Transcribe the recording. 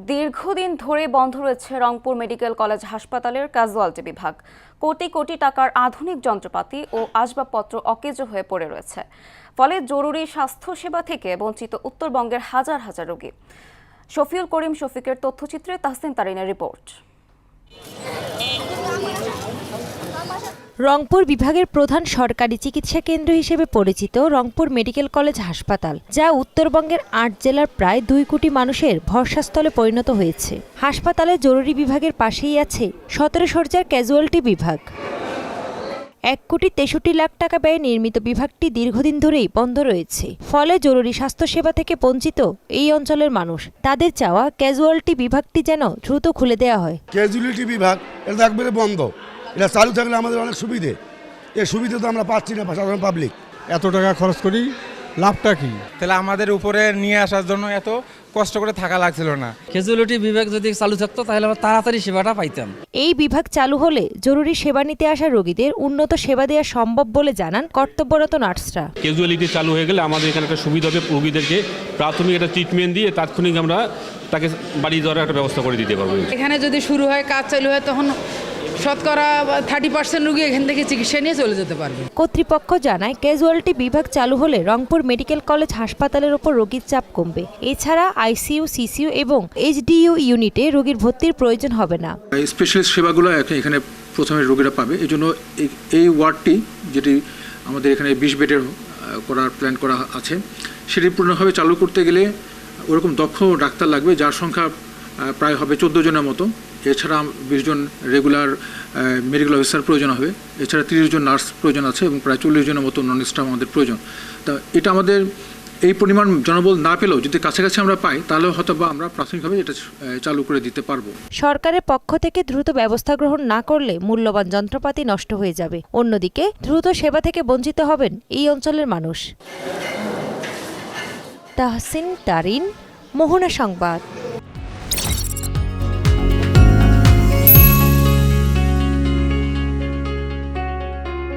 দীর্ঘদিন ধরে বন্ধ রয়েছে রংপুর মেডিকেল কলেজ হাসপাতালের ক্যাজুয়ালিটি বিভাগ। কোটি কোটি টাকার আধুনিক যন্ত্রপাতি ও আসবাবপত্র অকেজো হয়ে পড়ে রয়েছে। ফলে জরুরি স্বাস্থ্যসেবা থেকে বঞ্চিত উত্তরবঙ্গের হাজার হাজার রোগী। শফিউল করিম শফিকের তথ্যচিত্রে তাহসিন তারিনের রিপোর্ট। রংপুর বিভাগের প্রধান সরকারি চিকিৎসা কেন্দ্র হিসেবে পরিচিত রংপুর মেডিকেল কলেজ হাসপাতাল, যা উত্তরবঙ্গের ৮ জেলার প্রায় ২ কোটি মানুষের ভরসাস্থলে পরিণত হয়েছে। হাসপাতালের জরুরি বিভাগের পাশেই আছে ১৭ শয্যার ক্যাজুয়ালিটি বিভাগ। ১,৬৩ লাখ টাকা ব্যয়ে নির্মিত বিভাগটি দীর্ঘদিন ধরেই বন্ধ রয়েছে। ফলে জরুরি স্বাস্থ্যসেবা থেকে বঞ্চিত এই অঞ্চলের মানুষ। তাদের চাওয়া ক্যাজুয়ালিটি বিভাগটি যেন দ্রুত খুলে দেওয়া হয়। ক্যাজুয়ালিটি বিভাগ এটা একবারে বন্ধ, এটা চালু থাকলে আমাদের অনেক সুবিধে। এই সুবিধা তো আমরা পাচ্ছি না সাধারণ পাবলিক। এত টাকা খরচ করি, লাভটা কি? তাহলে আমাদের উপরে নিয়ে আসার জন্য এত কষ্ট করে থাকা লাগছিল না। ক্যাজুয়ালিটি বিভাগ যদি চালু থাকতো তাহলে আমরা তাড়াতাড়ি সেবাটা পাইতাম। এই বিভাগ চালু হলে জরুরি সেবা নিতে আসা রোগীদের উন্নত সেবা দেওয়া সম্ভব বলে জানান কর্তব্যরত নার্সরা। ক্যাজুয়ালিটি চালু হয়ে গেলে আমাদের এখানে একটা সুবিধা হবে, রোগীদেরকে প্রাথমিক একটা ট্রিটমেন্ট দিয়ে তাৎক্ষণিক আমরা তাকে বাড়ি যাওয়ার একটা ব্যবস্থা করে দিতে পারবো। এখানে যদি শুরু হয়, কাজ চালু হয়, তখন শতকরা 30% রোগী এখান থেকে চিকিৎসা নিয়ে চলে যেতে পারবে। কর্তৃপক্ষ জানায় ক্যাজুয়ালিটি বিভাগ চালু হলে রংপুর মেডিকেল কলেজ হাসপাতালের ওপর রোগীর চাপ কমবে। এছাড়া আইসিইউ, সিসিইউ এবং এইচডিইউ ইউনিটে রোগীর ভর্তির প্রয়োজন হবে না। স্পেশালিস্ট সেবাগুলো এখানে প্রথমে রোগীরা পাবে। এই জন্য এই ওয়ার্ডটি, যেটি আমাদের এখানে 20 বেডের করার প্ল্যান করা আছে, সেটি পূর্ণভাবে চালু করতে গেলে ওরকম দক্ষ ডাক্তার লাগবে, যার সংখ্যা প্রায় হবে 14 জনের মতো। এছাড়া 20 জন রেগুলার মেডিকেল অফিসার প্রয়োজন হবে। এছাড়া 30 জন নার্স প্রয়োজন আছে এবং প্রায় 40 জনের মতো নন স্টাফ আমাদের প্রয়োজন। তা এটা আমাদের এই পরিমাণ জনবল না পেলেও যদি কাছাকাছি আমরা পাই, তাহলে হয়তো বা আমরা প্রাথমিকভাবে এটা চালু করে দিতে পারবো। সরকারের পক্ষ থেকে দ্রুত ব্যবস্থা গ্রহণ না করলে মূল্যবান যন্ত্রপাতি নষ্ট হয়ে যাবে। অন্যদিকে দ্রুত সেবা থেকে বঞ্চিত হবেন এই অঞ্চলের মানুষ। তাহসিন তারিন, মোহনা সংবাদ।